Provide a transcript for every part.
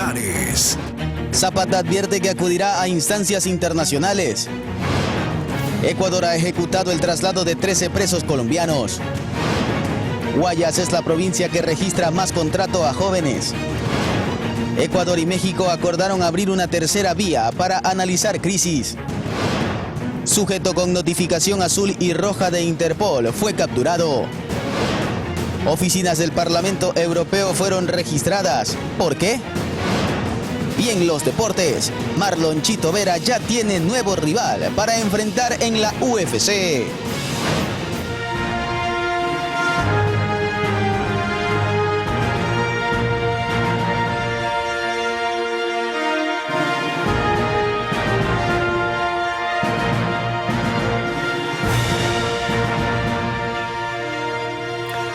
titulares. Zapata advierte que acudirá a instancias internacionales. Ecuador ha ejecutado el traslado de 13 presos colombianos. Guayas es la provincia que registra más contrato a jóvenes. Ecuador y México acordaron abrir una tercera vía para analizar crisis. Sujeto con notificación azul y roja de Interpol fue capturado. Oficinas del Parlamento Europeo fueron registradas. ¿Por qué? Y en los deportes, Marlon Chito Vera ya tiene nuevo rival para enfrentar en la UFC.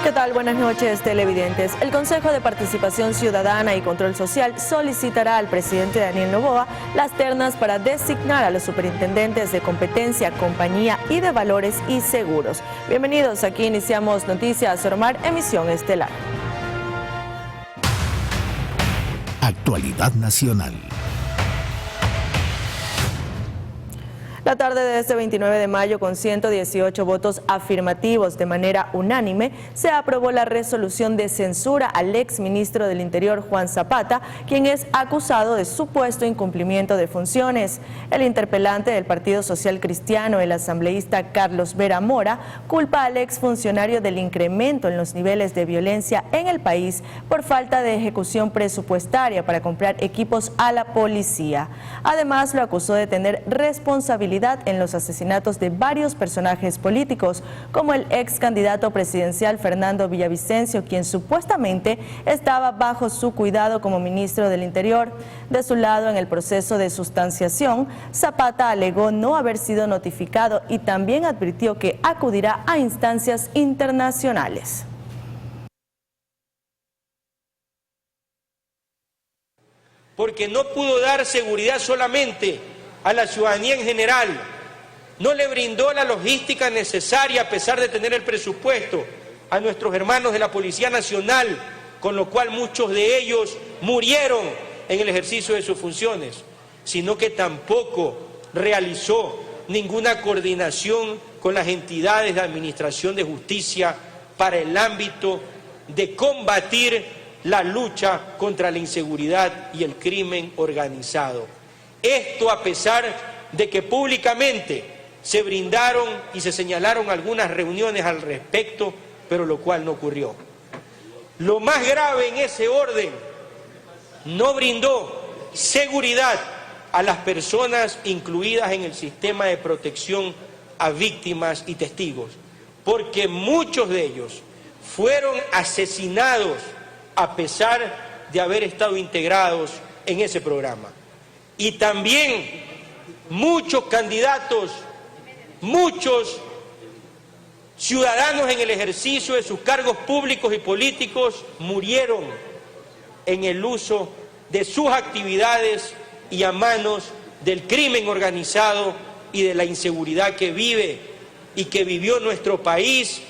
¿Qué tal? Buenas noches, televidentes. El Consejo de Participación Ciudadana y Control Social solicitará al presidente Daniel Noboa las ternas para designar a los superintendentes de competencia, compañía y de valores y seguros. Bienvenidos, aquí iniciamos Noticias Ormar, emisión estelar. Actualidad nacional. La tarde de este 29 de mayo, con 118 votos afirmativos de manera unánime, se aprobó la resolución de censura al exministro del Interior, Juan Zapata, quien es acusado de supuesto incumplimiento de funciones. El interpelante del Partido Social Cristiano, el asambleísta Carlos Vera Mora, culpa al exfuncionario del incremento en los niveles de violencia en el país por falta de ejecución presupuestaria para comprar equipos a la policía. Además, lo acusó de tener responsabilidad en los asesinatos de varios personajes políticos, como el ex candidato presidencial Fernando Villavicencio, quien supuestamente estaba bajo su cuidado como ministro del Interior. De su lado, en el proceso de sustanciación, Zapata alegó no haber sido notificado y también advirtió que acudirá a instancias internacionales. Porque no pudo dar seguridad solamente a la ciudadanía en general, no le brindó la logística necesaria a pesar de tener el presupuesto a nuestros hermanos de la Policía Nacional, con lo cual muchos de ellos murieron en el ejercicio de sus funciones, sino que tampoco realizó ninguna coordinación con las entidades de administración de justicia para el ámbito de combatir la lucha contra la inseguridad y el crimen organizado. Esto a pesar de que públicamente se brindaron y se señalaron algunas reuniones al respecto, pero lo cual no ocurrió. Lo más grave en ese orden, no brindó seguridad a las personas incluidas en el sistema de protección a víctimas y testigos, porque muchos de ellos fueron asesinados a pesar de haber estado integrados en ese programa. Y también muchos candidatos, muchos ciudadanos en el ejercicio de sus cargos públicos y políticos murieron en el uso de sus actividades y a manos del crimen organizado y de la inseguridad que vive y que vivió nuestro país.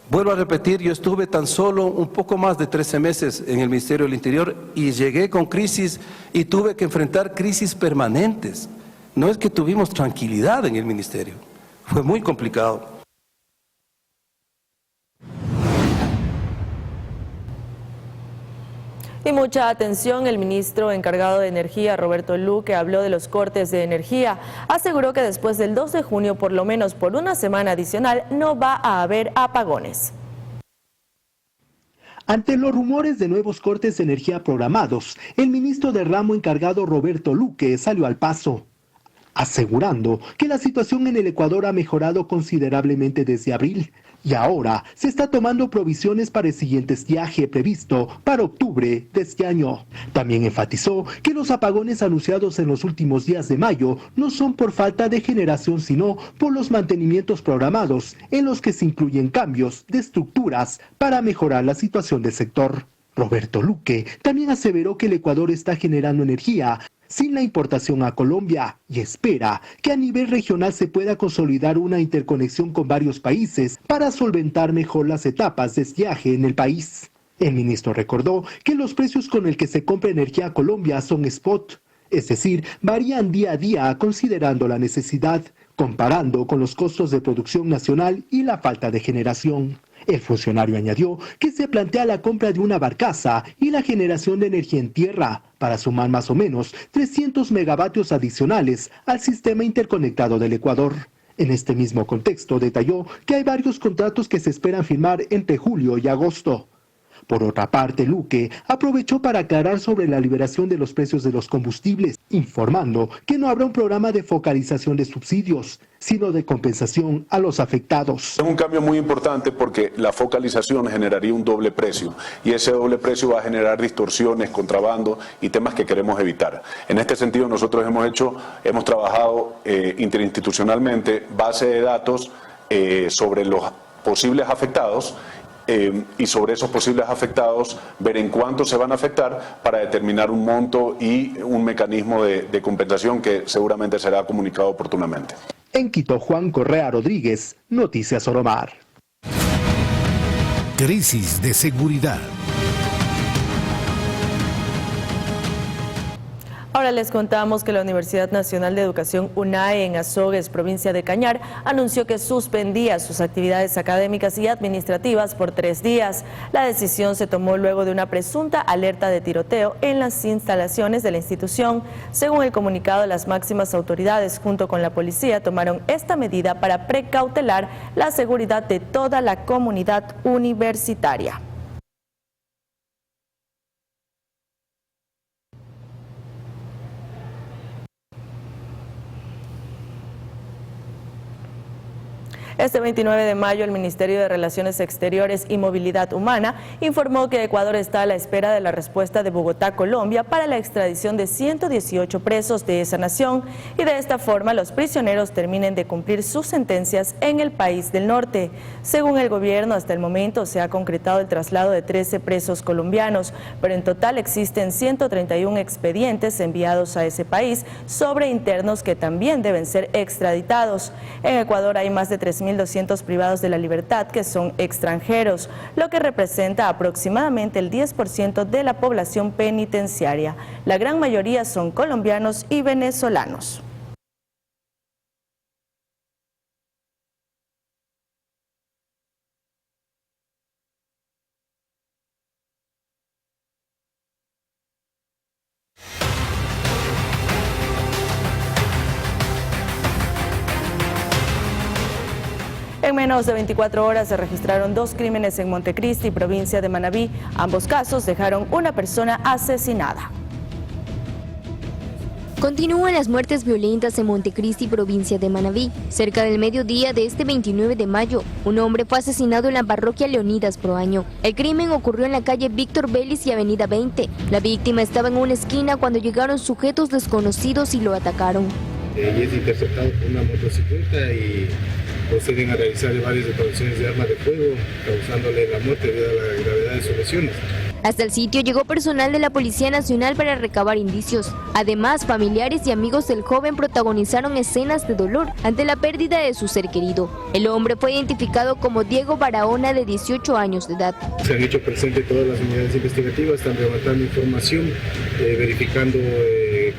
Vuelvo a repetir, yo estuve tan solo un poco más de 13 meses en el Ministerio del Interior y llegué con crisis y tuve que enfrentar crisis permanentes. No es que tuvimos tranquilidad en el Ministerio, fue muy complicado. Y mucha atención, el ministro encargado de Energía, Roberto Luque, habló de los cortes de energía. Aseguró que después del 2 de junio, por lo menos por una semana adicional, no va a haber apagones. Ante los rumores de nuevos cortes de energía programados, el ministro del ramo encargado, Roberto Luque, salió al paso, asegurando que la situación en el Ecuador ha mejorado considerablemente desde abril y ahora se está tomando provisiones para el siguiente estiaje previsto para octubre de este año. También enfatizó que los apagones anunciados en los últimos días de mayo no son por falta de generación, sino por los mantenimientos programados en los que se incluyen cambios de estructuras para mejorar la situación del sector. Roberto Luque también aseveró que el Ecuador está generando energía sin la importación a Colombia y espera que a nivel regional se pueda consolidar una interconexión con varios países para solventar mejor las etapas de estiaje en el país. El ministro recordó que los precios con el que se compra energía a Colombia son spot, es decir, varían día a día considerando la necesidad, comparando con los costos de producción nacional y la falta de generación. El funcionario añadió que se plantea la compra de una barcaza y la generación de energía en tierra para sumar más o menos 300 megavatios adicionales al sistema interconectado del Ecuador. En este mismo contexto detalló que hay varios contratos que se esperan firmar entre julio y agosto. Por otra parte, Luque aprovechó para aclarar sobre la liberación de los precios de los combustibles, informando que no habrá un programa de focalización de subsidios, sino de compensación a los afectados. Es un cambio muy importante porque la focalización generaría un doble precio y ese doble precio va a generar distorsiones, contrabando y temas que queremos evitar. En este sentido nosotros hemos trabajado interinstitucionalmente base de datos sobre los posibles afectados y sobre esos posibles afectados ver en cuánto se van a afectar para determinar un monto y un mecanismo de compensación que seguramente será comunicado oportunamente. En Quito, Juan Correa Rodríguez, Noticias Oromar. Crisis de seguridad. Ahora les contamos que la Universidad Nacional de Educación UNAE en Azogues, provincia de Cañar, anunció que suspendía sus actividades académicas y administrativas por 3 días. La decisión se tomó luego de una presunta alerta de tiroteo en las instalaciones de la institución. Según el comunicado, las máximas autoridades junto con la policía tomaron esta medida para precautelar la seguridad de toda la comunidad universitaria. Este 29 de mayo, el Ministerio de Relaciones Exteriores y Movilidad Humana informó que Ecuador está a la espera de la respuesta de Bogotá, Colombia, para la extradición de 118 presos de esa nación y de esta forma los prisioneros terminen de cumplir sus sentencias en el país del norte. Según el gobierno, hasta el momento se ha concretado el traslado de 13 presos colombianos, pero en total existen 131 expedientes enviados a ese país sobre internos que también deben ser extraditados. En Ecuador hay más de 3.200 privados de la libertad que son extranjeros, lo que representa aproximadamente el 10% de la población penitenciaria. La gran mayoría son colombianos y venezolanos. En menos de 24 horas se registraron 2 crímenes en Montecristi, provincia de Manabí. Ambos casos dejaron una persona asesinada. Continúan las muertes violentas en Montecristi, provincia de Manabí. Cerca del mediodía de este 29 de mayo, un hombre fue asesinado en la parroquia Leonidas Proaño. El crimen ocurrió en la calle Víctor Vélez y avenida 20. La víctima estaba en una esquina cuando llegaron sujetos desconocidos y lo atacaron. Es interceptado por una motocicleta y proceden a realizar varias detonaciones de armas de fuego, causándole la muerte debido a la gravedad de sus lesiones. Hasta el sitio llegó personal de la Policía Nacional para recabar indicios. Además, familiares y amigos del joven protagonizaron escenas de dolor ante la pérdida de su ser querido. El hombre fue identificado como Diego Barahona, de 18 años de edad. Se han hecho presentes todas las unidades investigativas, están levantando información, verificando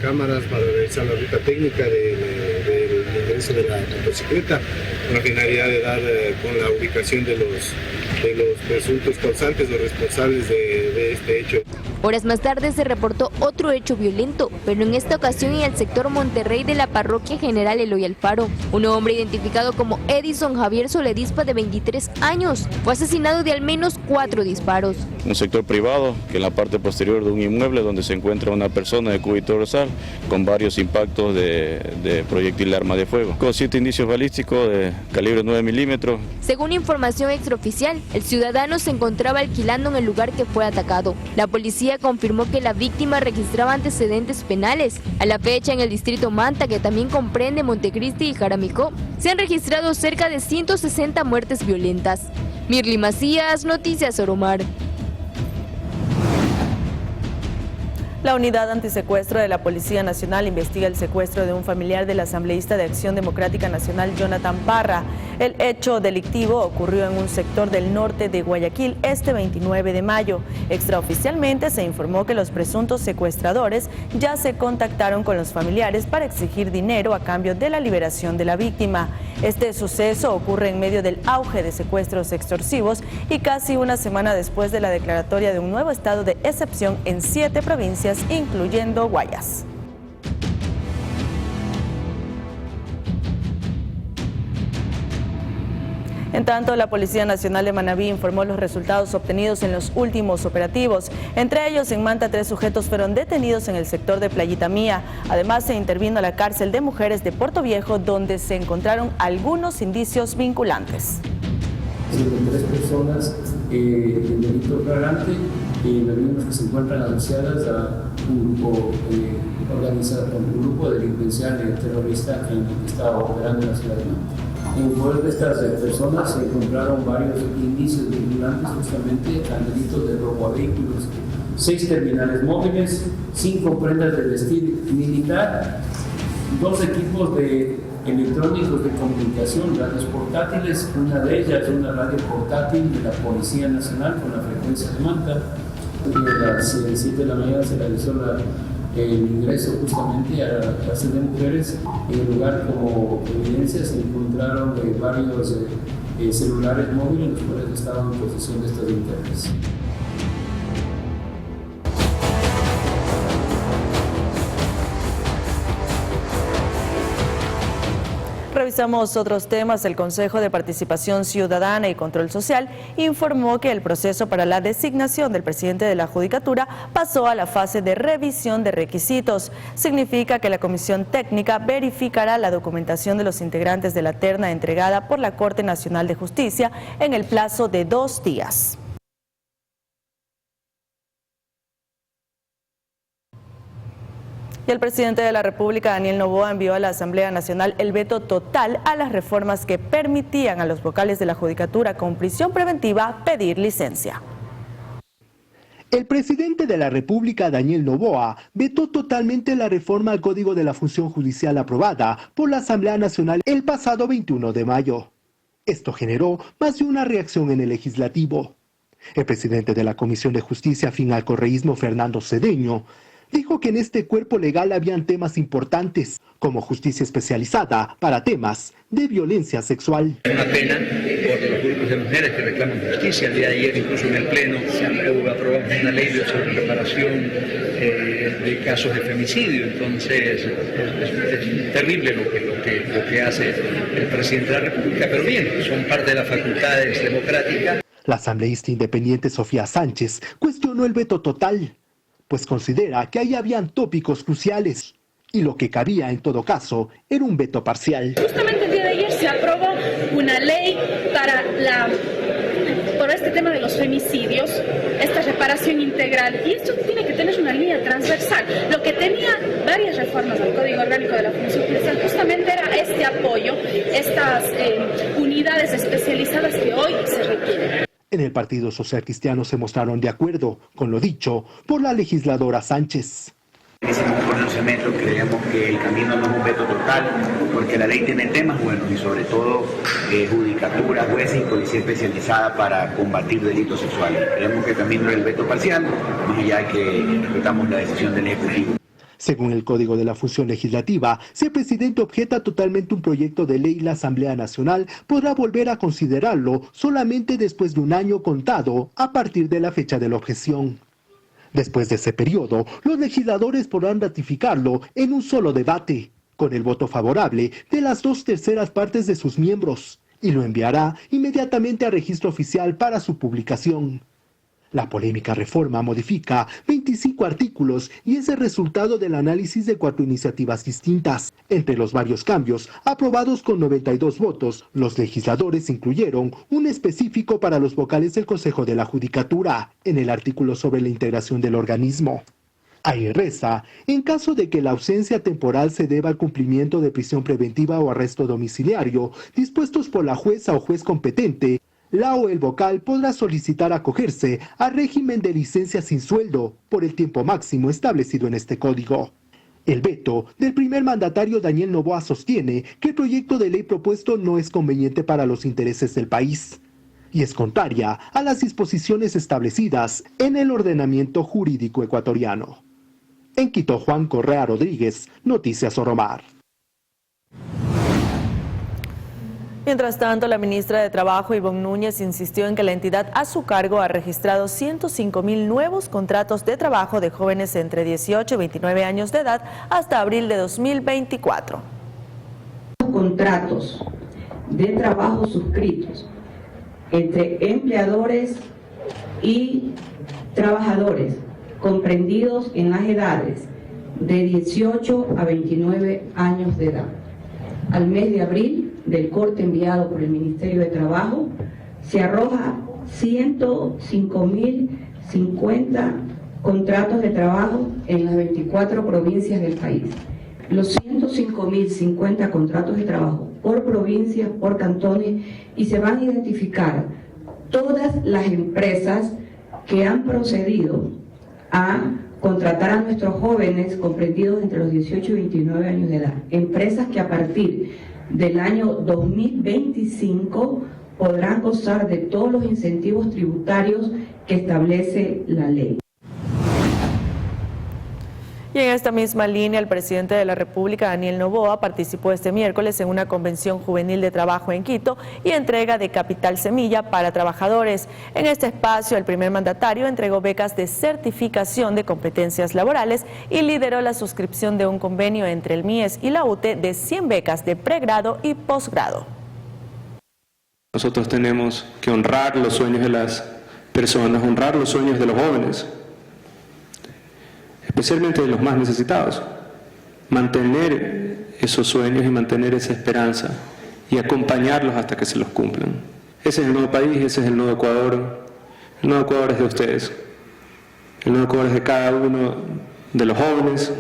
cámaras para realizar la ruta técnica del ingreso de la motocicleta, con la finalidad de dar con la ubicación de los presuntos causantes o responsables de este hecho. Horas más tarde se reportó otro hecho violento, pero en esta ocasión en el sector Monterrey de la parroquia General Eloy Alfaro. Un hombre identificado como Edison Javier Soledispa, de 23 años, fue asesinado de al menos 4 disparos. Un sector privado, que en la parte posterior de un inmueble donde se encuentra una persona de cúbito dorsal con varios impactos de proyectil de arma de fuego, con 7 indicios balísticos de calibre 9 milímetros. Según información extraoficial, el ciudadano se encontraba alquilando en el lugar que fue atacado. La policía confirmó que la víctima registraba antecedentes penales. A la fecha, en el distrito Manta, que también comprende Montecristi y Jaramicó, se han registrado cerca de 160 muertes violentas. Mirly Macías, Noticias Oromar. La unidad antisecuestro de la Policía Nacional investiga el secuestro de un familiar del asambleísta de Acción Democrática Nacional, Jonathan Parra. El hecho delictivo ocurrió en un sector del norte de Guayaquil este 29 de mayo. Extraoficialmente se informó que los presuntos secuestradores ya se contactaron con los familiares para exigir dinero a cambio de la liberación de la víctima. Este suceso ocurre en medio del auge de secuestros extorsivos y casi una semana después de la declaratoria de un nuevo estado de excepción en 7 provincias, incluyendo Guayas. En tanto, la Policía Nacional de Manabí informó los resultados obtenidos en los últimos operativos. Entre ellos, en Manta, 3 sujetos fueron detenidos en el sector de Playita Mía. Además, se intervino a la cárcel de mujeres de Puerto Viejo, donde se encontraron algunos indicios vinculantes. 3 personas en delito flagrante, las que se encuentran asociadas a un grupo organizado, un grupo delincuencial terrorista que estaba operando en la ciudad de Manta. En poder de estas personas se encontraron varios indicios vinculantes justamente al delito de robo a vehículos, 6 terminales móviles, 5 prendas de vestir militar, 2 equipos electrónicos de comunicación, radios portátiles, una de ellas una radio portátil de la Policía Nacional con la frecuencia de Manta. A las 7 de la mañana se realizó el ingreso justamente a la cárcel de mujeres. En el lugar, como evidencia, se encontraron varios celulares móviles, los cuales estaban en posesión de estas delincuentes. Revisamos otros temas. El Consejo de Participación Ciudadana y Control Social informó que el proceso para la designación del presidente de la Judicatura pasó a la fase de revisión de requisitos. Significa que la Comisión Técnica verificará la documentación de los integrantes de la terna entregada por la Corte Nacional de Justicia en el plazo de 2 días. Y el presidente de la República, Daniel Noboa, envió a la Asamblea Nacional el veto total a las reformas que permitían a los vocales de la Judicatura con prisión preventiva pedir licencia. El presidente de la República, Daniel Noboa, vetó totalmente la reforma al Código de la Función Judicial aprobada por la Asamblea Nacional el pasado 21 de mayo. Esto generó más de una reacción en el legislativo. El presidente de la Comisión de Justicia Fin al Correísmo, Fernando Cedeño, dijo que en este cuerpo legal habían temas importantes, como justicia especializada para temas de violencia sexual. Una pena por los grupos de mujeres que reclaman justicia. El día de ayer, incluso en el Pleno, aprobamos una ley sobre reparación de casos de femicidio. Entonces, es terrible lo que hace el presidente de la República, pero bien, son parte de las facultades democráticas. La asambleísta independiente Sofía Sánchez cuestionó el veto total, pues considera que ahí habían tópicos cruciales y lo que cabía en todo caso era un veto parcial. Justamente el día de ayer se aprobó una ley por este tema de los femicidios, esta reparación integral, y esto tiene que tener una línea transversal. Lo que tenía varias reformas al Código Orgánico de la Función Judicial justamente era este apoyo, estas unidades especializadas que hoy se requieren. En el Partido Social Cristiano se mostraron de acuerdo con lo dicho por la legisladora Sánchez. Hicimos un pronunciamiento, creemos que el camino no es un veto total, porque la ley tiene temas buenos y sobre todo judicatura, jueces y policía especializada para combatir delitos sexuales. Creemos que el camino es el veto parcial, más allá de que respetamos la decisión del Ejecutivo. Según el Código de la Función Legislativa, si el presidente objeta totalmente un proyecto de ley, la Asamblea Nacional podrá volver a considerarlo solamente después de un año contado a partir de la fecha de la objeción. Después de ese periodo, los legisladores podrán ratificarlo en un solo debate, con el voto favorable de las 2/3 partes de sus miembros, y lo enviará inmediatamente a registro oficial para su publicación. La polémica reforma modifica 25 artículos y es el resultado del análisis de 4 iniciativas distintas. Entre los varios cambios aprobados con 92 votos, los legisladores incluyeron un específico para los vocales del Consejo de la Judicatura en el artículo sobre la integración del organismo. Ahí reza, en caso de que la ausencia temporal se deba al cumplimiento de prisión preventiva o arresto domiciliario dispuestos por la jueza o juez competente, la o el vocal podrá solicitar acogerse al régimen de licencia sin sueldo por el tiempo máximo establecido en este código. El veto del primer mandatario Daniel Noboa sostiene que el proyecto de ley propuesto no es conveniente para los intereses del país y es contraria a las disposiciones establecidas en el ordenamiento jurídico ecuatoriano. En Quito, Juan Correa Rodríguez, Noticias Oromar. Mientras tanto, la ministra de Trabajo, Ivonne Núñez, insistió en que la entidad a su cargo ha registrado 105.000 nuevos contratos de trabajo de jóvenes entre 18 y 29 años de edad hasta abril de 2024. Contratos de trabajo suscritos entre empleadores y trabajadores comprendidos en las edades de 18 a 29 años de edad. Al mes de abril del corte enviado por el Ministerio de Trabajo, se arroja 105.050 contratos de trabajo en las 24 provincias del país. Los 105.050 contratos de trabajo por provincias, por cantones, y se van a identificar todas las empresas que han procedido a contratar a nuestros jóvenes comprendidos entre los 18 y 29 años de edad. Empresas que a partir del año 2025 podrán gozar de todos los incentivos tributarios que establece la ley. Y en esta misma línea, el presidente de la República, Daniel Noboa, participó este miércoles en una convención juvenil de trabajo en Quito y entrega de capital semilla para trabajadores. En este espacio, el primer mandatario entregó becas de certificación de competencias laborales y lideró la suscripción de un convenio entre el MIES y la UTE de 100 becas de pregrado y posgrado. Nosotros tenemos que honrar los sueños de las personas, honrar los sueños de los jóvenes, especialmente de los más necesitados, mantener esos sueños y mantener esa esperanza y acompañarlos hasta que se los cumplan. Ese es el nuevo país, ese es el nuevo Ecuador. El nuevo Ecuador es de ustedes. El nuevo Ecuador es de cada uno de los jóvenes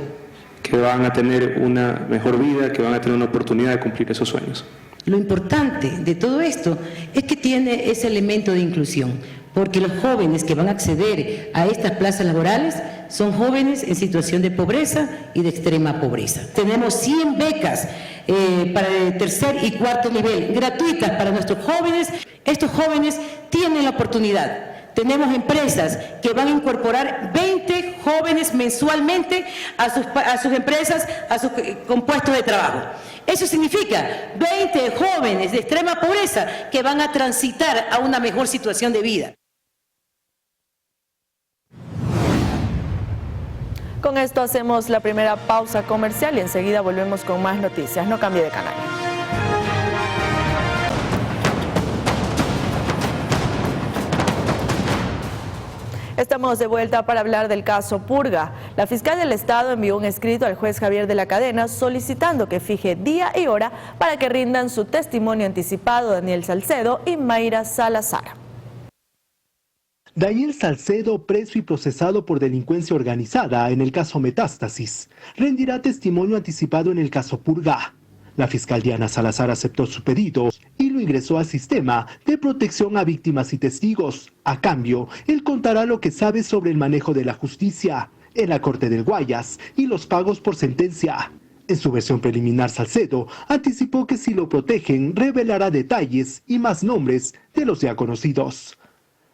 que van a tener una mejor vida, que van a tener una oportunidad de cumplir esos sueños. Lo importante de todo esto es que tiene ese elemento de inclusión, porque los jóvenes que van a acceder a estas plazas laborales son jóvenes en situación de pobreza y de extrema pobreza. Tenemos 100 becas para el tercer y cuarto nivel, gratuitas para nuestros jóvenes. Estos jóvenes tienen la oportunidad. Tenemos empresas que van a incorporar 20 jóvenes mensualmente a sus empresas, a sus compuestos de trabajo. Eso significa 20 jóvenes de extrema pobreza que van a transitar a una mejor situación de vida. Con esto hacemos la primera pausa comercial y enseguida volvemos con más noticias. No cambie de canal. Estamos de vuelta para hablar del caso Purga. La fiscal del Estado envió un escrito al juez Javier de la Cadena solicitando que fije día y hora para que rindan su testimonio anticipado Daniel Salcedo y Mayra Salazar. Daniel Salcedo, preso y procesado por delincuencia organizada en el caso Metástasis, rendirá testimonio anticipado en el caso Purga. La fiscal Diana Salazar aceptó su pedido y lo ingresó al sistema de protección a víctimas y testigos. A cambio, él contará lo que sabe sobre el manejo de la justicia en la Corte del Guayas y los pagos por sentencia. En su versión preliminar, Salcedo anticipó que si lo protegen, revelará detalles y más nombres de los ya conocidos.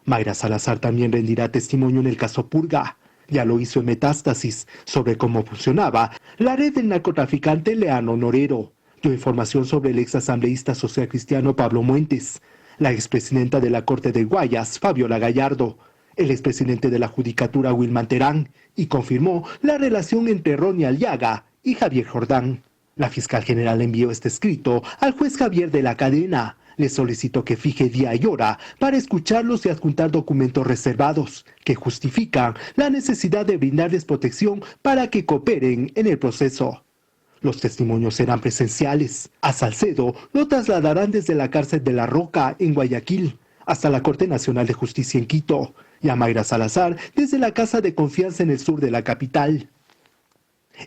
Mayra Salazar también rendirá testimonio en el caso Purga. Ya lo hizo en Metástasis sobre cómo funcionaba la red del narcotraficante Leano Norero. Dio información sobre el exasambleísta social cristiano Pablo Muentes, la expresidenta de la Corte de Guayas, Fabiola Gallardo, el expresidente de la Judicatura, Wilman Terán, y confirmó la relación entre Ronnie Aliaga y Javier Jordán. La fiscal general envió este escrito al juez Javier de la Cadena. Le solicitó que fije día y hora para escucharlos y adjuntar documentos reservados que justifican la necesidad de brindarles protección para que cooperen en el proceso. Los testimonios serán presenciales. A Salcedo lo trasladarán desde la cárcel de La Roca en Guayaquil hasta la Corte Nacional de Justicia en Quito y a Mayra Salazar desde la Casa de Confianza en el sur de la capital.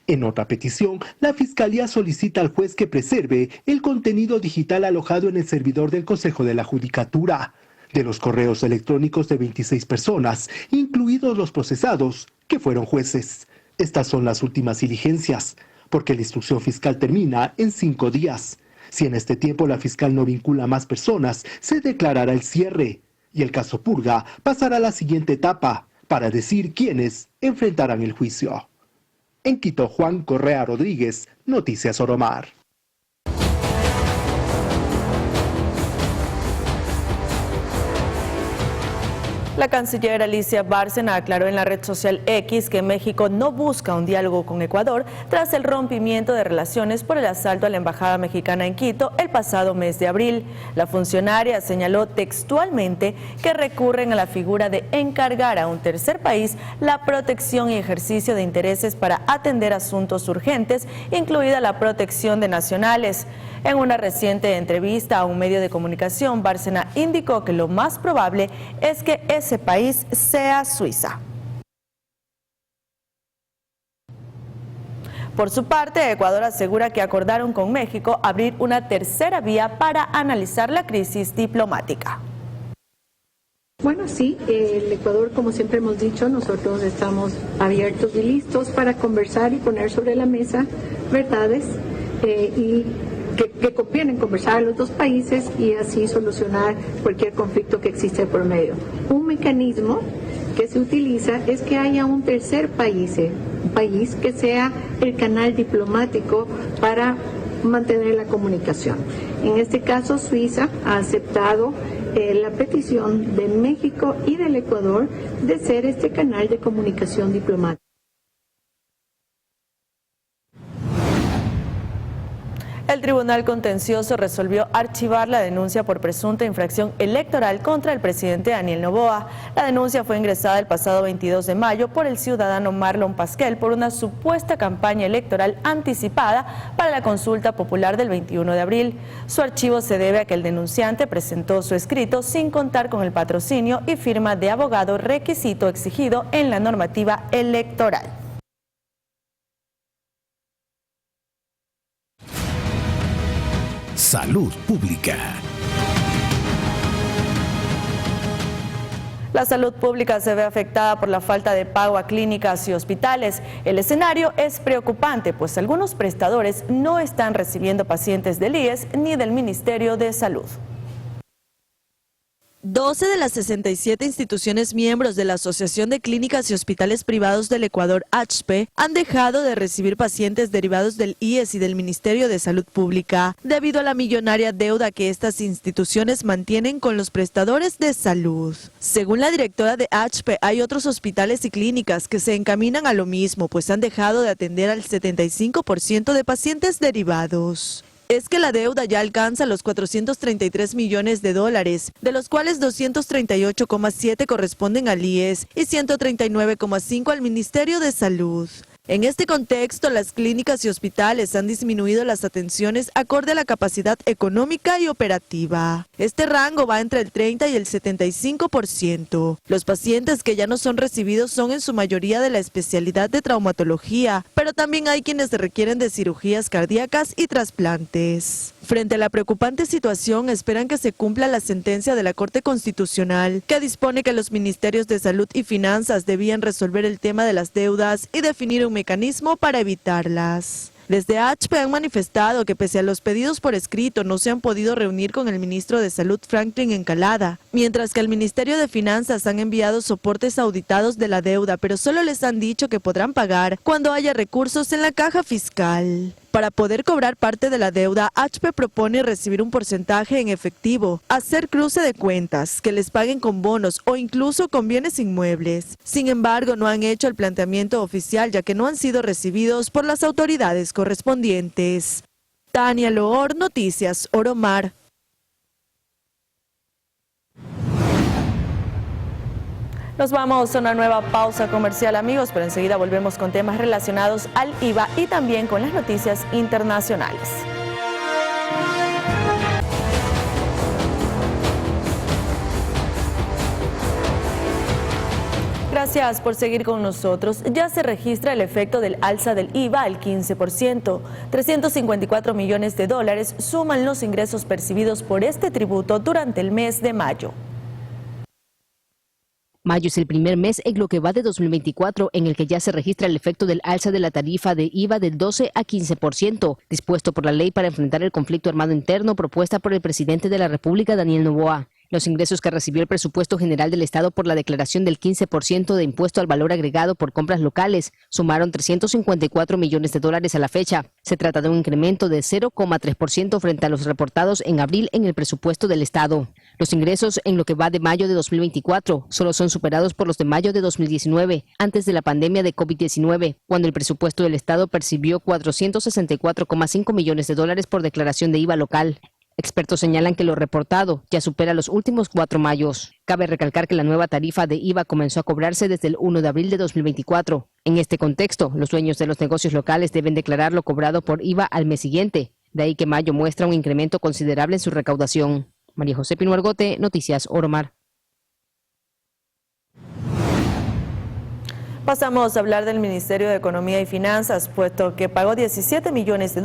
En otra petición, la Fiscalía solicita al juez que preserve el contenido digital alojado en el servidor del Consejo de la Judicatura. de los correos electrónicos de 26 personas, incluidos los procesados, que fueron jueces. Estas son las últimas diligencias, porque la instrucción fiscal termina en 5 días. Si en este tiempo la fiscal no vincula a más personas, se declarará el cierre, y el caso Purga pasará a la siguiente etapa, para decir quiénes enfrentarán el juicio. En Quito, Juan Correa Rodríguez, Noticias Oromar. La canciller Alicia Bárcena aclaró en la red social X que México no busca un diálogo con Ecuador tras el rompimiento de relaciones por el asalto a la embajada mexicana en Quito el pasado mes de abril. La funcionaria señaló textualmente que recurren a la figura de encargar a un tercer país la protección y ejercicio de intereses para atender asuntos urgentes, incluida la protección de nacionales. En una reciente entrevista a un medio de comunicación, Bárcena indicó que lo más probable es que ese país sea Suiza. Por su parte, Ecuador asegura que acordaron con México abrir una tercera vía para analizar la crisis diplomática. Bueno, sí, el Ecuador, como siempre hemos dicho, nosotros estamos abiertos y listos para conversar y poner sobre la mesa verdades y que convienen conversar a los dos países y así solucionar cualquier conflicto que existe por medio. Un mecanismo que se utiliza es que haya un tercer país, un país que sea el canal diplomático para mantener la comunicación. En este caso, Suiza ha aceptado la petición de México y del Ecuador de ser este canal de comunicación diplomática. El Tribunal Contencioso resolvió archivar la denuncia por presunta infracción electoral contra el presidente Daniel Noboa. La denuncia fue ingresada el pasado 22 de mayo por el ciudadano Marlon Pasquel por una supuesta campaña electoral anticipada para la consulta popular del 21 de abril. Su archivo se debe a que el denunciante presentó su escrito sin contar con el patrocinio y firma de abogado, requisito exigido en la normativa electoral. Salud Pública. La salud pública se ve afectada por la falta de pago a clínicas y hospitales. El escenario es preocupante, pues algunos prestadores no están recibiendo pacientes del IES ni del Ministerio de Salud. 12 de las 67 instituciones miembros de la Asociación de Clínicas y Hospitales Privados del Ecuador, ACHPE, han dejado de recibir pacientes derivados del IES y del Ministerio de Salud Pública, debido a la millonaria deuda que estas instituciones mantienen con los prestadores de salud. Según la directora de ACHPE, hay otros hospitales y clínicas que se encaminan a lo mismo, pues han dejado de atender al 75% de pacientes derivados. Es que la deuda ya alcanza los $433 millones, de los cuales 238,7 corresponden al IES y 139,5 al Ministerio de Salud. En este contexto, las clínicas y hospitales han disminuido las atenciones acorde a la capacidad económica y operativa. Este rango va entre el 30 y el 75%. Los pacientes que ya no son recibidos son en su mayoría de la especialidad de traumatología, pero también hay quienes requieren de cirugías cardíacas y trasplantes. Frente a la preocupante situación, esperan que se cumpla la sentencia de la Corte Constitucional, que dispone que los ministerios de Salud y Finanzas debían resolver el tema de las deudas y definir un mecanismo para evitarlas. Desde ACHPE han manifestado que pese a los pedidos por escrito no se han podido reunir con el ministro de Salud Franklin Encalada, mientras que al Ministerio de Finanzas han enviado soportes auditados de la deuda, pero solo les han dicho que podrán pagar cuando haya recursos en la caja fiscal. Para poder cobrar parte de la deuda, ACHPE propone recibir un porcentaje en efectivo, hacer cruce de cuentas, que les paguen con bonos o incluso con bienes inmuebles. Sin embargo, no han hecho el planteamiento oficial ya que no han sido recibidos por las autoridades correspondientes. Tania Loor, Noticias Oromar. Nos vamos a una nueva pausa comercial, amigos, pero enseguida volvemos con temas relacionados al IVA y también con las noticias internacionales. Gracias por seguir con nosotros. Ya se registra el efecto del alza del IVA al 15%. 354 millones de dólares suman los ingresos percibidos por este tributo durante el mes de mayo. Mayo es el primer mes en lo que va de 2024 en el que ya se registra el efecto del alza de la tarifa de IVA del 12 a 15%, dispuesto por la ley para enfrentar el conflicto armado interno propuesta por el presidente de la República, Daniel Noboa. Los ingresos que recibió el presupuesto general del Estado por la declaración del 15% de impuesto al valor agregado por compras locales sumaron $354 millones a la fecha. Se trata de un incremento de 0,3% frente a los reportados en abril en el presupuesto del Estado. Los ingresos en lo que va de mayo de 2024 solo son superados por los de mayo de 2019, antes de la pandemia de COVID-19, cuando el presupuesto del Estado percibió $464,5 millones por declaración de IVA local. Expertos señalan que lo reportado ya supera los últimos 4 mayos. Cabe recalcar que la nueva tarifa de IVA comenzó a cobrarse desde el 1 de abril de 2024. En este contexto, los dueños de los negocios locales deben declarar lo cobrado por IVA al mes siguiente. De ahí que mayo muestra un incremento considerable en su recaudación. María José Pino Argote, Noticias Oromar. Pasamos a hablar del Ministerio de Economía y Finanzas, puesto que pagó $17 millones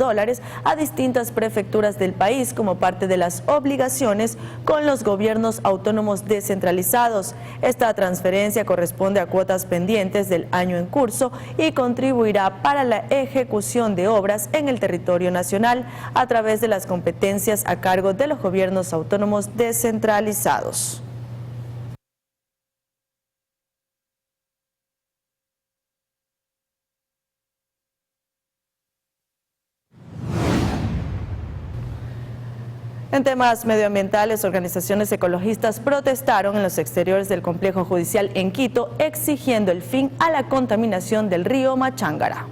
a distintas prefecturas del país como parte de las obligaciones con los gobiernos autónomos descentralizados. Esta transferencia corresponde a cuotas pendientes del año en curso y contribuirá para la ejecución de obras en el territorio nacional a través de las competencias a cargo de los gobiernos autónomos descentralizados. En temas medioambientales, organizaciones ecologistas protestaron en los exteriores del complejo judicial en Quito, exigiendo el fin a la contaminación del río Machángara.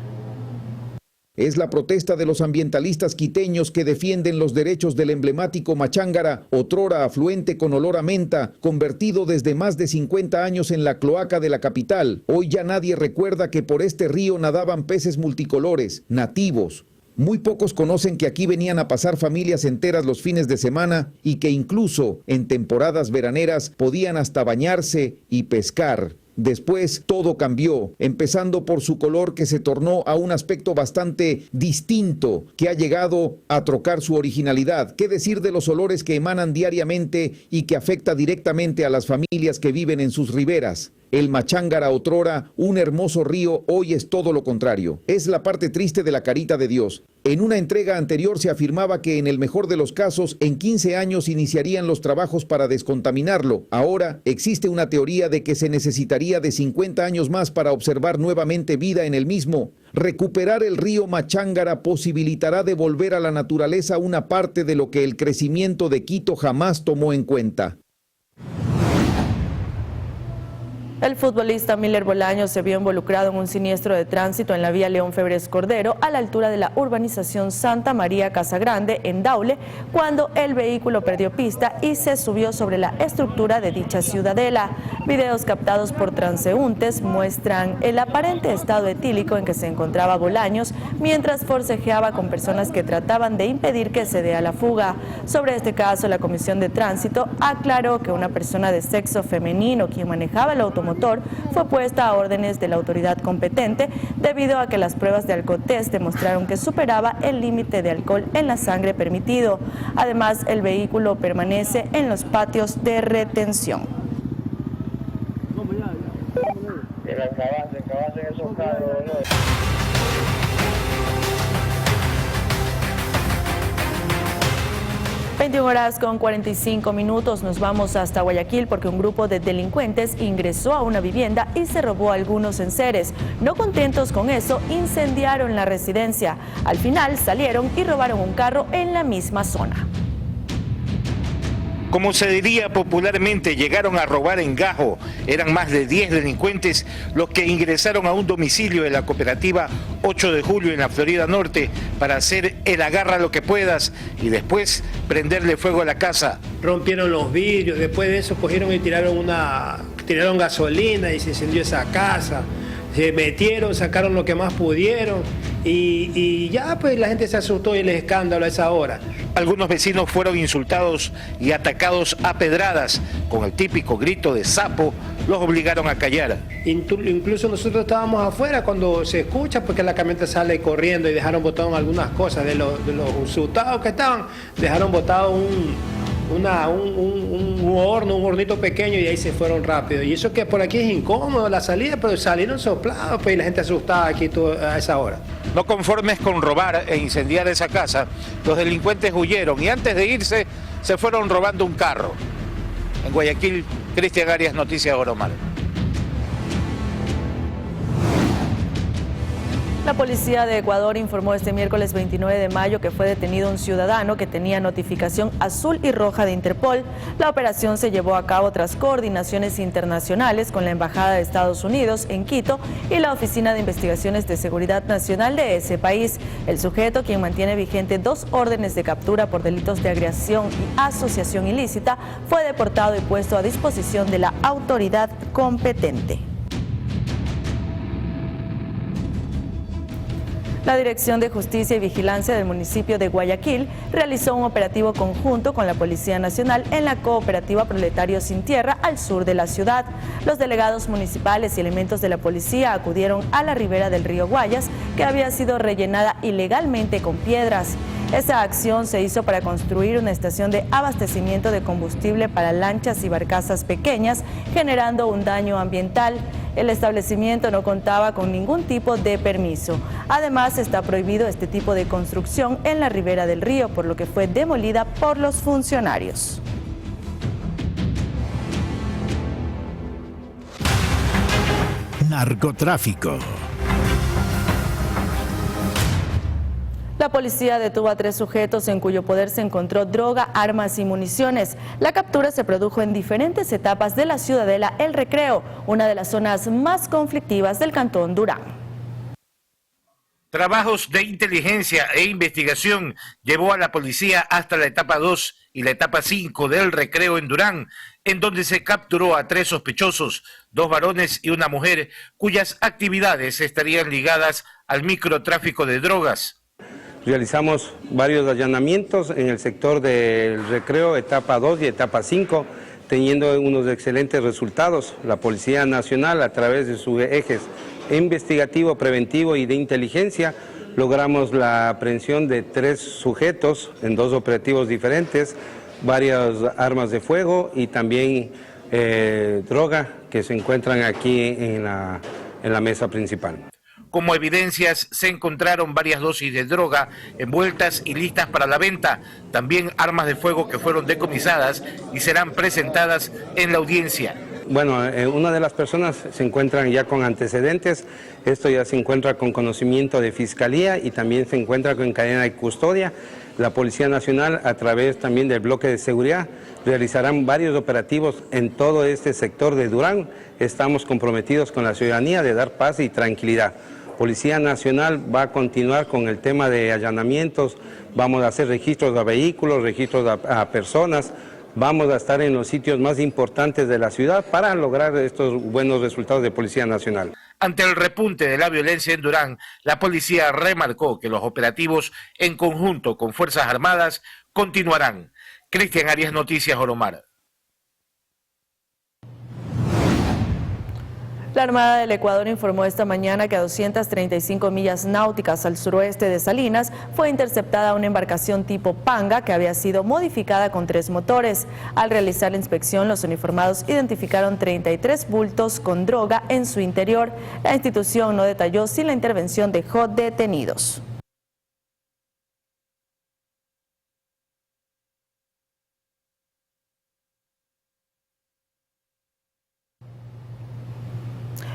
Es la protesta de los ambientalistas quiteños que defienden los derechos del emblemático Machángara, otrora afluente con olor a menta, convertido desde más de 50 años en la cloaca de la capital. Hoy ya nadie recuerda que por este río nadaban peces multicolores, nativos. Muy pocos conocen que aquí venían a pasar familias enteras los fines de semana y que incluso en temporadas veraneras podían hasta bañarse y pescar. Después todo cambió, empezando por su color que se tornó a un aspecto bastante distinto que ha llegado a trocar su originalidad. ¿Qué decir de los olores que emanan diariamente y que afecta directamente a las familias que viven en sus riberas? El Machángara otrora, un hermoso río, hoy es todo lo contrario. Es la parte triste de la carita de Dios. En una entrega anterior se afirmaba que en el mejor de los casos, en 15 años iniciarían los trabajos para descontaminarlo. Ahora existe una teoría de que se necesitaría de 50 años más para observar nuevamente vida en el mismo. Recuperar el río Machángara posibilitará devolver a la naturaleza una parte de lo que el crecimiento de Quito jamás tomó en cuenta. El futbolista Miller Bolaños se vio involucrado en un siniestro de tránsito en la vía León Febres Cordero a la altura de la urbanización Santa María Casagrande en Daule, cuando el vehículo perdió pista y se subió sobre la estructura de dicha ciudadela. Videos captados por transeúntes muestran el aparente estado etílico en que se encontraba Bolaños mientras forcejeaba con personas que trataban de impedir que se dé a la fuga. Sobre este caso, la Comisión de Tránsito aclaró que una persona de sexo femenino quien manejaba el automóvil fue puesta a órdenes de la autoridad competente debido a que las pruebas de alcotest demostraron que superaba el límite de alcohol en la sangre permitido. Además, el vehículo permanece en los patios de retención. (21:45) nos vamos hasta Guayaquil porque un grupo de delincuentes ingresó a una vivienda y se robó algunos enseres. No contentos con eso, incendiaron la residencia. Al final salieron y robaron un carro en la misma zona. Como se diría popularmente, llegaron a robar en gajo. Eran más de 10 delincuentes los que ingresaron a un domicilio de la cooperativa 8 de julio en la Florida Norte para hacer el agarra lo que puedas y después prenderle fuego a la casa. Rompieron los vidrios, después de eso cogieron y tiraron gasolina y se incendió esa casa. Se metieron, sacaron lo que más pudieron y ya pues la gente se asustó y el escándalo a esa hora. Algunos vecinos fueron insultados y atacados a pedradas. Con el típico grito de sapo, los obligaron a callar. Incluso nosotros estábamos afuera cuando se escucha porque la camioneta sale corriendo y dejaron botado algunas cosas de los insultados que estaban. Dejaron botado un hornito pequeño y ahí se fueron rápido. Y eso que por aquí es incómodo la salida, pero salieron soplados, pues, y la gente asustada aquí a esa hora. No conformes con robar e incendiar esa casa, los delincuentes huyeron y antes de irse se fueron robando un carro. En Guayaquil, Cristian Arias, Noticias Oromar. La policía de Ecuador informó este miércoles 29 de mayo que fue detenido un ciudadano que tenía notificación azul y roja de Interpol. La operación se llevó a cabo tras coordinaciones internacionales con la Embajada de Estados Unidos en Quito y la Oficina de Investigaciones de Seguridad Nacional de ese país. El sujeto, quien mantiene vigente 2 órdenes de captura por delitos de agresión y asociación ilícita, fue deportado y puesto a disposición de la autoridad competente. La Dirección de Justicia y Vigilancia del municipio de Guayaquil realizó un operativo conjunto con la Policía Nacional en la cooperativa Proletarios Sin Tierra al sur de la ciudad. Los delegados municipales y elementos de la policía acudieron a la ribera del río Guayas, que había sido rellenada ilegalmente con piedras. Esa acción se hizo para construir una estación de abastecimiento de combustible para lanchas y barcazas pequeñas, generando un daño ambiental. El establecimiento no contaba con ningún tipo de permiso. Además, está prohibido este tipo de construcción en la ribera del río, por lo que fue demolida por los funcionarios. Narcotráfico. La policía detuvo a 3 sujetos en cuyo poder se encontró droga, armas y municiones. La captura se produjo en diferentes etapas de la ciudadela El Recreo, una de las zonas más conflictivas del cantón Durán. Trabajos de inteligencia e investigación llevó a la policía hasta la etapa 2 y la etapa 5 del Recreo en Durán, en donde se capturó a 3 sospechosos, 2 varones y una mujer, cuyas actividades estarían ligadas al microtráfico de drogas. Realizamos varios allanamientos en el sector del Recreo, etapa 2 y etapa 5, teniendo unos excelentes resultados. La Policía Nacional, a través de sus ejes investigativo, preventivo y de inteligencia, logramos la aprehensión de 3 sujetos en 2 operativos diferentes, varias armas de fuego y también droga que se encuentran aquí en la mesa principal. Como evidencias se encontraron varias dosis de droga envueltas y listas para la venta, también armas de fuego que fueron decomisadas y serán presentadas en la audiencia. Bueno, una de las personas se encuentran ya con antecedentes, esto ya se encuentra con conocimiento de Fiscalía y también se encuentra con cadena de custodia. La Policía Nacional, a través también del bloque de seguridad, realizarán varios operativos en todo este sector de Durán. Estamos comprometidos con la ciudadanía de dar paz y tranquilidad. Policía Nacional va a continuar con el tema de allanamientos, vamos a hacer registros a vehículos, registros a personas, vamos a estar en los sitios más importantes de la ciudad para lograr estos buenos resultados de Policía Nacional. Ante el repunte de la violencia en Durán, la policía remarcó que los operativos en conjunto con Fuerzas Armadas continuarán. Cristian Arias, Noticias Oromar. La Armada del Ecuador informó esta mañana que a 235 millas náuticas al suroeste de Salinas fue interceptada una embarcación tipo Panga que había sido modificada con 3 motores. Al realizar la inspección, los uniformados identificaron 33 bultos con droga en su interior. La institución no detalló si la intervención dejó detenidos.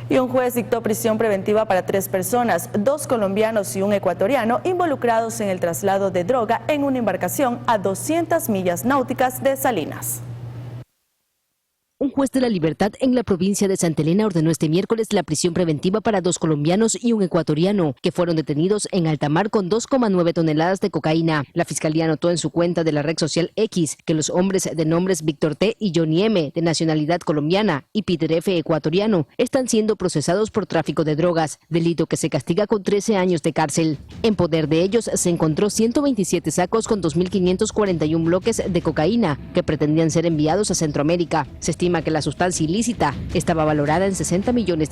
Y un juez dictó prisión preventiva para 3 personas, 2 colombianos y un ecuatoriano, involucrados en el traslado de droga en una embarcación a 200 millas náuticas de Salinas. Un juez de la Libertad en la provincia de Santa Elena ordenó este miércoles la prisión preventiva para 2 colombianos y un ecuatoriano, que fueron detenidos en alta mar con 2,9 toneladas de cocaína. La Fiscalía anotó en su cuenta de la red social X que los hombres de nombres Víctor T. y Johnny M., de nacionalidad colombiana, y Peter F., ecuatoriano, están siendo procesados por tráfico de drogas, delito que se castiga con 13 años de cárcel. En poder de ellos se encontró 127 sacos con 2.541 bloques de cocaína que pretendían ser enviados a Centroamérica. Se estima que la sustancia ilícita estaba valorada en $60 millones.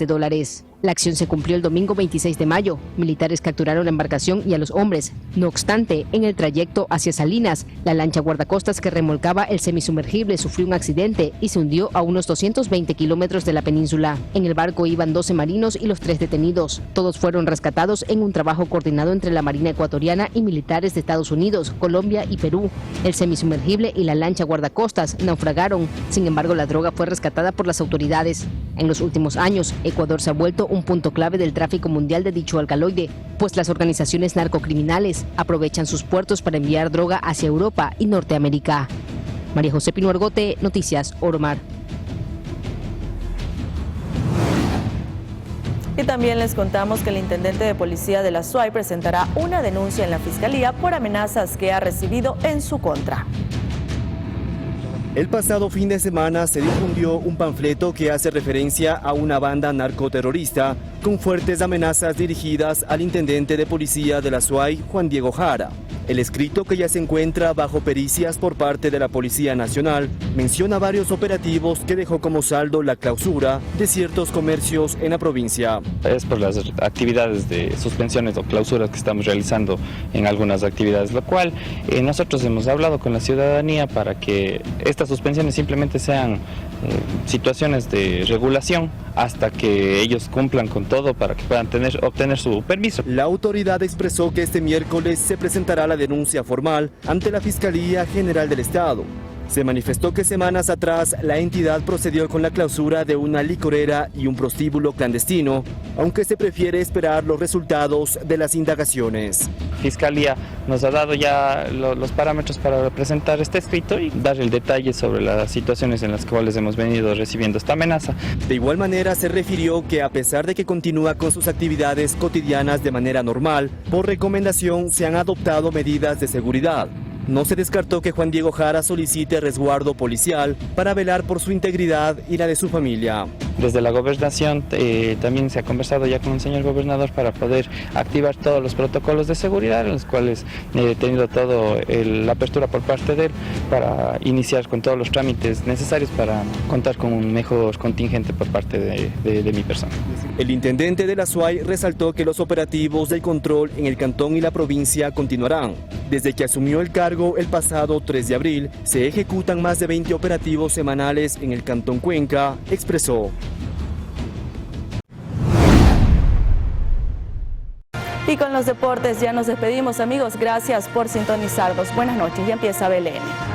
La acción se cumplió el domingo 26 de mayo. Militares capturaron la embarcación y a los hombres. No obstante, en el trayecto hacia Salinas, la lancha guardacostas que remolcaba el semisumergible sufrió un accidente y se hundió a unos 220 kilómetros de la península. En el barco iban 12 marinos y los 3 detenidos. Todos fueron rescatados en un trabajo coordinado entre la Marina ecuatoriana y militares de Estados Unidos, Colombia y Perú. El semisumergible y la lancha guardacostas naufragaron. Sin embargo, la droga fue rescatada por las autoridades. En los últimos años, Ecuador se ha vuelto un punto clave del tráfico mundial de dicho alcaloide, pues las organizaciones narcocriminales aprovechan sus puertos para enviar droga hacia Europa y Norteamérica. María José Pino Argote, Noticias Oromar. Y también les contamos que el intendente de policía de la SUAY presentará una denuncia en la Fiscalía por amenazas que ha recibido en su contra. El pasado fin de semana se difundió un panfleto que hace referencia a una banda narcoterrorista con fuertes amenazas dirigidas al intendente de policía de la SUAY, Juan Diego Jara. El escrito, que ya se encuentra bajo pericias por parte de la Policía Nacional, menciona varios operativos que dejó como saldo la clausura de ciertos comercios en la provincia. Es por las actividades de suspensiones o clausuras que estamos realizando en algunas actividades, lo cual nosotros hemos hablado con la ciudadanía para que estas suspensiones simplemente sean situaciones de regulación hasta que ellos cumplan con todo para que puedan obtener su permiso. La autoridad expresó que este miércoles se presentará la denuncia formal ante la Fiscalía General del Estado. Se manifestó que semanas atrás la entidad procedió con la clausura de una licorera y un prostíbulo clandestino, aunque se prefiere esperar los resultados de las indagaciones. Fiscalía nos ha dado ya los parámetros para presentar este escrito y dar el detalle sobre las situaciones en las cuales hemos venido recibiendo esta amenaza. De igual manera se refirió que a pesar de que continúa con sus actividades cotidianas de manera normal, por recomendación se han adoptado medidas de seguridad. No se descartó que Juan Diego Jara solicite resguardo policial para velar por su integridad y la de su familia. Desde la gobernación también se ha conversado ya con el señor gobernador para poder activar todos los protocolos de seguridad, en los cuales he tenido toda la apertura por parte de él para iniciar con todos los trámites necesarios para contar con un mejor contingente por parte de mi persona. El intendente de la SUAY resaltó que los operativos de control en el cantón y la provincia continuarán. Desde que asumió el cargo el pasado 3 de abril, se ejecutan más de 20 operativos semanales en el cantón Cuenca, expresó. Y con los deportes ya nos despedimos, amigos. Gracias por sintonizarnos. Buenas noches. Ya empieza BLN.